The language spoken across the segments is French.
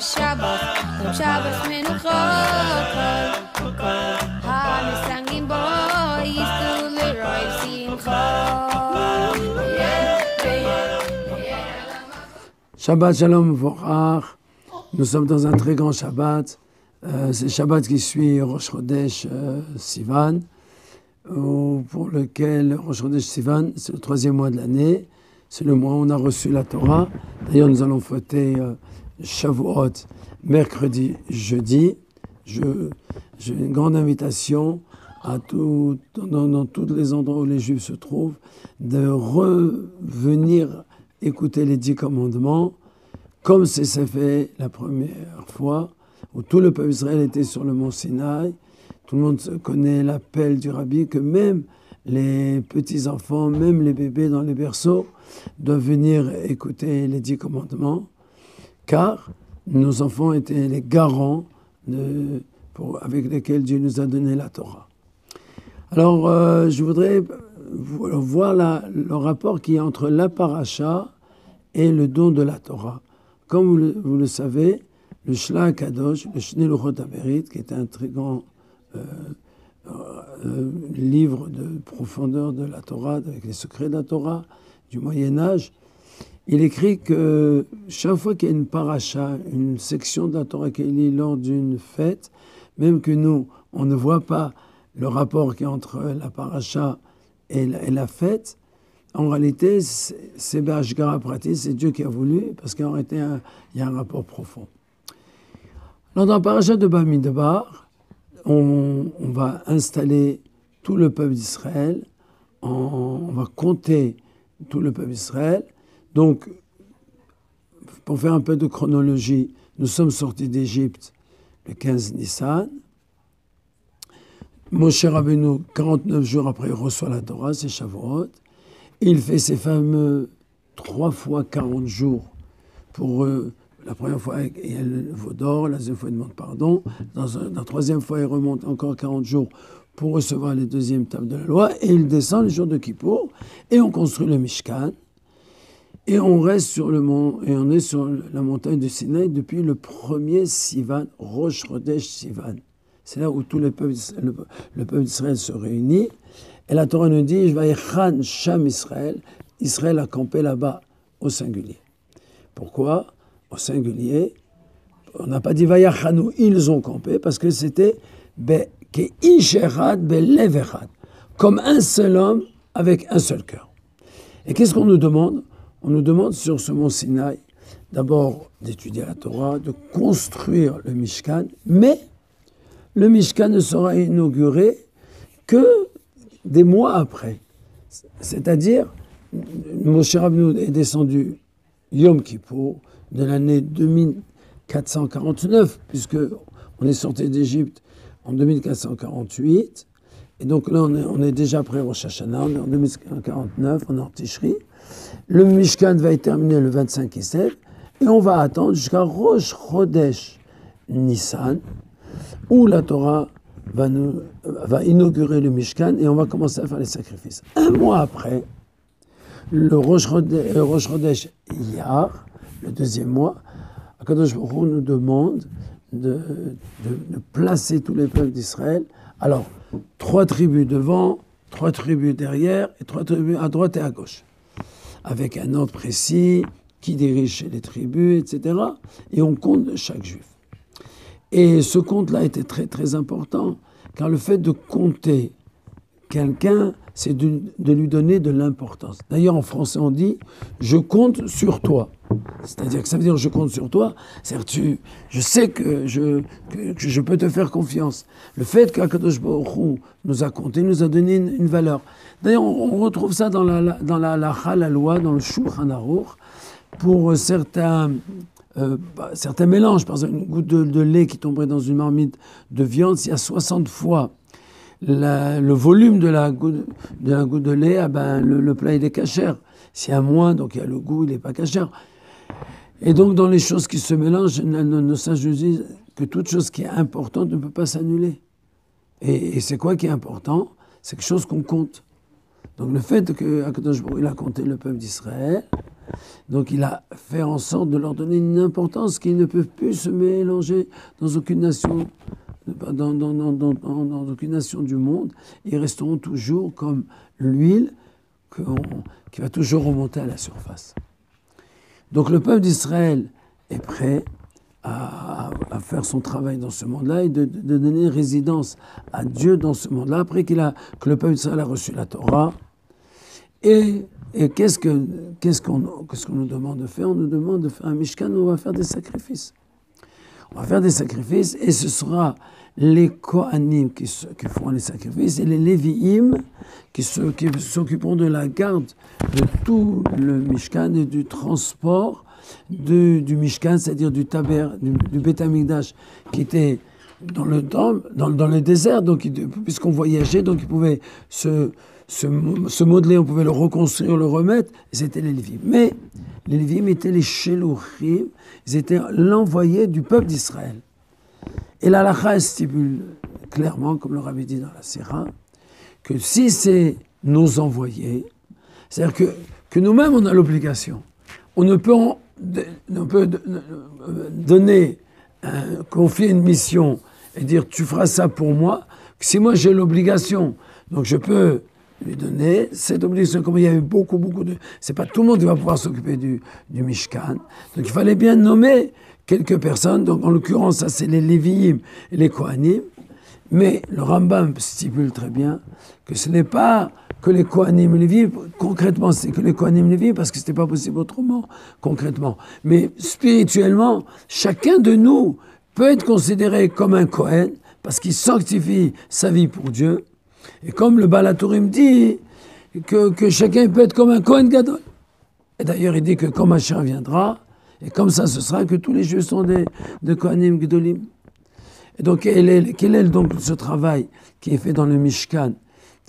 Shabbos, und Shabbos menuchot, kol ha-mesangim bo, yistu leroy simchot. Shabbat Shalom Vorach. Nous sommes dans un très grand Shabbat. C'est le Shabbat qui suit Rosh Chodesh Sivan, pour lequel Rosh Chodesh Sivan, c'est le 3e mois de l'année. C'est le mois où on a reçu la Torah. D'ailleurs, nous allons fêter Shavuot mercredi, jeudi. J'ai une grande invitation à dans tous les endroits où les Juifs se trouvent de revenir écouter les 10 commandements, comme c'est fait la première fois, où tout le peuple d'Israël était sur le mont Sinaï. Tout le monde connaît l'appel du Rabbi que même les petits-enfants, même les bébés dans les berceaux, doivent venir écouter les 10 commandements, car nos enfants étaient les garants avec lesquels Dieu nous a donné la Torah. Alors, je voudrais voir le rapport qu'il y a entre la paracha et le don de la Torah. Comme vous le savez, le Shla Kadosh, le Shnei Luchot HaBerit, qui est un très grand livre de profondeur de la Torah, avec les secrets de la Torah du Moyen-Âge, il écrit que chaque fois qu'il y a une paracha, une section de la Torah qui est lue lors d'une fête, même que nous, on ne voit pas le rapport qu'il y a entre la paracha et la fête, en réalité, c'est B'Hashgara Pratit, c'est Dieu qui a voulu, parce qu'en réalité, il y a un rapport profond. Alors, dans la paracha de Bamidbar, on va installer tout le peuple d'Israël, on va compter tout le peuple d'Israël. Donc, pour faire un peu de chronologie, nous sommes sortis d'Égypte le 15 Nissan. Moshe Rabbeinu, 49 jours après, il reçoit la Torah, c'est Shavuot. Il fait ces fameux 3 fois 40 jours pour la première fois, il y a le veau d'or, la deuxième fois, il demande pardon. La troisième fois, il remonte encore 40 jours pour recevoir les deuxièmes tables de la loi. Et il descend le jour de Kippour et on construit le Mishkan. Et on reste sur le mont, et on est sur la montagne de Sinaï depuis le premier Sivan, Rosh Chodesh Sivan. C'est là où tout le peuple d'Israël se réunit. Et la Torah nous dit, Vayechan Sham Israël, Israël a campé là-bas au singulier. Pourquoi au singulier? On n'a pas dit Vayachanou, ils ont campé, parce que c'était Ish Echad Belev Echad, comme un seul homme avec un seul cœur. Et qu'est-ce qu'on nous demande? On nous demande sur ce mont Sinaï, d'abord d'étudier la Torah, de construire le Mishkan, mais le Mishkan ne sera inauguré que des mois après. C'est-à-dire, Moshe Rabbeinu est descendu Yom Kippour de l'année 2449, puisque on est sorti d'Égypte en 2448, et donc là on est déjà après Rosh Hashanah, on est en 2049, on est en Tishri. Le Mishkan va être terminé le 25 Kislev, et on va attendre jusqu'à Rosh Chodesh Nissan, où la Torah va inaugurer le Mishkan et on va commencer à faire les sacrifices. Un mois après, le Rosh Chodesh Iyar, le deuxième mois, Akadosh Baruch Hu nous demande de placer tous les peuples d'Israël. Alors, 3 tribus devant, 3 tribus derrière et 3 tribus à droite et à gauche, avec un ordre précis, qui dirige les tribus, etc. Et on compte chaque juif. Et ce compte-là était très très important, car le fait de compter quelqu'un, c'est de lui donner de l'importance. D'ailleurs, en français, on dit « je compte sur toi ». C'est-à-dire que ça veut dire « je compte sur toi », c'est-à-dire je sais que je peux te faire confiance. Le fait qu'Akadosh Baruch Hu nous a compté, nous a donné une valeur. D'ailleurs, on retrouve ça dans la loi, dans le Shulchan Aruch, pour certains mélanges. Par exemple, une goutte de lait qui tomberait dans une marmite de viande, s'il y a 60 fois le volume de la goutte de lait, le plat il est kasher. S'il y a moins, donc il y a le goût, il n'est pas kasher. Et donc dans les choses qui se mélangent, nos sages nous disent que toute chose qui est importante ne peut pas s'annuler. Et c'est quoi qui est important? C'est quelque chose qu'on compte. Donc le fait que Akadosh Baruch Hu a compté le peuple d'Israël, Donc il a fait en sorte de leur donner une importance qu'ils ne peuvent plus se mélanger dans aucune nation, dans aucune nation du monde. Ils resteront toujours comme l'huile qui va toujours remonter à la surface. Donc le peuple d'Israël est prêt à faire son travail dans ce monde-là et de donner résidence à Dieu dans ce monde-là, après que le peuple d'Israël a reçu la Torah. Et qu'est-ce qu'on nous demande de faire? On nous demande de faire un Mishkan où on va faire des sacrifices. On va faire des sacrifices et ce sera les Kohanim qui feront les sacrifices et les Lévi'im qui s'occuperont de la garde de tout le Mishkan et du transport du Mishkan, c'est-à-dire du Beth Amikdash qui était dans le désert, donc puisqu'on voyageait, donc ils pouvaient se modeler, on pouvait le reconstruire, le remettre, et c'était les Lévi'im. Mais les Lévi'im étaient les Sheluchim, ils étaient l'envoyé du peuple d'Israël. Et la halakha stipule clairement, comme le Rabbi dit dans la Sira, que si c'est nos envoyés, c'est-à-dire que nous-mêmes on a l'obligation, on ne peut confier une mission et dire tu feras ça pour moi, que si moi j'ai l'obligation, donc je peux lui donner cette obligation. Comme il y avait beaucoup de... C'est pas tout le monde qui va pouvoir s'occuper du Mishkan. Donc il fallait bien nommer quelques personnes. Donc en l'occurrence, ça c'est les Lévi'im et les Kohanim. Mais le Rambam stipule très bien que ce n'est pas que les Kohanim et les Lévi'im. Concrètement, c'est que les Kohanim et les Lévi'im parce que c'était pas possible autrement, concrètement. Mais spirituellement, chacun de nous peut être considéré comme un Kohen parce qu'il sanctifie sa vie pour Dieu. Et comme le Baal HaTurim dit que chacun peut être comme un Kohen Gadol. Et d'ailleurs, il dit que quand Mashiach viendra, et comme ça ce sera, que tous les Juifs sont des Kohanim Gedolim. Et donc, quel est donc ce travail qui est fait dans le Mishkan,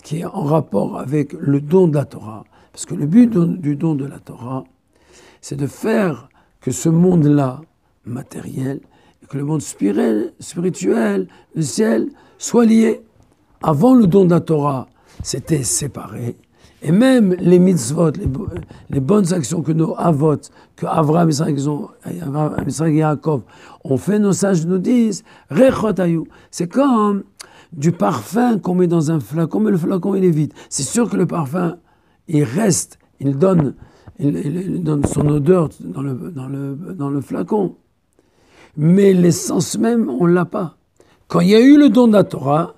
qui est en rapport avec le don de la Torah? Parce que le but du don de la Torah, c'est de faire que ce monde-là, matériel, et que le monde spirituel, le ciel, soit lié. Avant le don de la Torah, c'était séparé. Et même les mitzvot, les bonnes actions que nos avot, que Avraham, Isaac et Yaakov ont fait, nos sages nous disent, Rechot Hayou. C'est comme du parfum qu'on met dans un flacon, mais le flacon il est vide. C'est sûr que le parfum, il reste, il donne son odeur dans le flacon. Mais l'essence même, on ne l'a pas. Quand il y a eu le don de la Torah,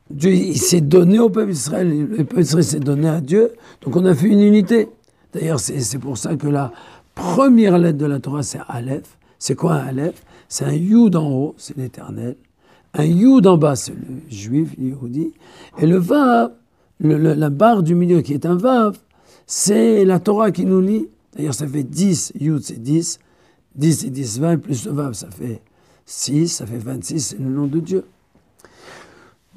Dieu il s'est donné au peuple d'Israël, le peuple d'Israël s'est donné à Dieu, donc on a fait une unité. D'ailleurs, c'est pour ça que la première lettre de la Torah, c'est Aleph. C'est quoi un Aleph? C'est un Yud en haut, c'est l'Éternel. Un Yud en bas, c'est le Juif, l'Yehudi. Et le Vav, la barre du milieu qui est un Vav, c'est la Torah qui nous lie. D'ailleurs, ça fait 10, Yud c'est 10, 10 et 10, 20, plus le Vav, ça fait 6, ça fait 26, c'est le nom de Dieu.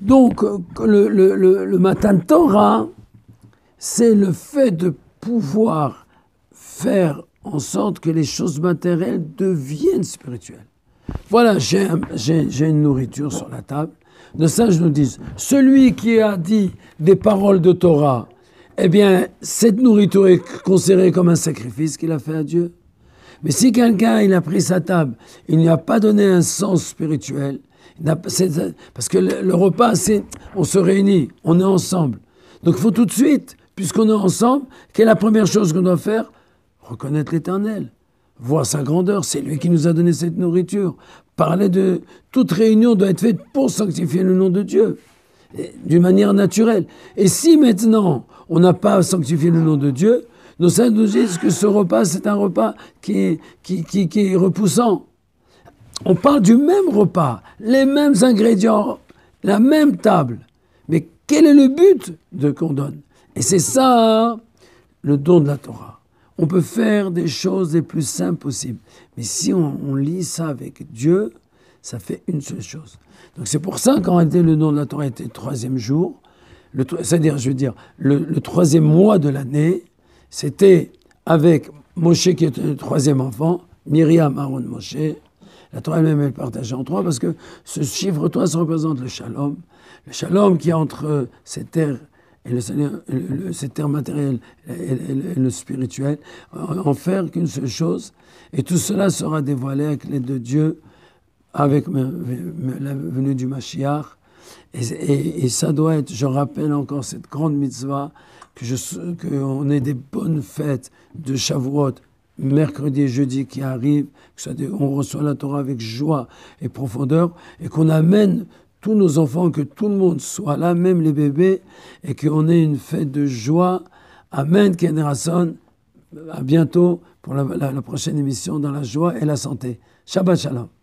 Donc, le Matan Torah, c'est le fait de pouvoir faire en sorte que les choses matérielles deviennent spirituelles. Voilà, j'ai une nourriture sur la table. Nos sages nous disent, celui qui a dit des paroles de Torah, eh bien, cette nourriture est considérée comme un sacrifice qu'il a fait à Dieu. Mais si quelqu'un, il a pris sa table, il n'y a pas donné un sens spirituel, parce que le repas, c'est on se réunit, on est ensemble. Donc il faut tout de suite, puisqu'on est ensemble, quelle est la première chose qu'on doit faire? Reconnaître l'Éternel, voir sa grandeur, c'est lui qui nous a donné cette nourriture. Parler de toute réunion doit être faite pour sanctifier le nom de Dieu, d'une manière naturelle. Et si maintenant on n'a pas sanctifié le nom de Dieu, nos saints nous disent que ce repas, c'est un repas qui est repoussant. On parle du même repas, les mêmes ingrédients, la même table. Mais quel est le but qu'on donne? Et c'est ça, le don de la Torah. On peut faire des choses les plus simples possibles. Mais si on lit ça avec Dieu, ça fait une seule chose. Donc c'est pour ça qu'en réalité, le don de la Torah était le 3e jour. C'est-à-dire, je veux dire, le 3e mois de l'année, c'était avec Moshe qui était le 3e enfant, Myriam, Aaron, Moshe. La Torah elle-même est partagée en 3 parce que ce chiffre 3, ça représente le shalom. Le shalom qui est entre cette terre et le Seigneur, cette terre matérielle et le spirituel, en faire qu'une seule chose. Et tout cela sera dévoilé avec l'aide de Dieu, avec la venue du Mashiach. Et ça doit être, je rappelle encore cette grande mitzvah, qu'on ait des bonnes fêtes de Shavuot, mercredi et jeudi qui arrivent, on reçoit la Torah avec joie et profondeur, et qu'on amène tous nos enfants, que tout le monde soit là, même les bébés, et qu'on ait une fête de joie. Amen, Ken Rasson. À bientôt pour la prochaine émission dans la joie et la santé. Shabbat Shalom.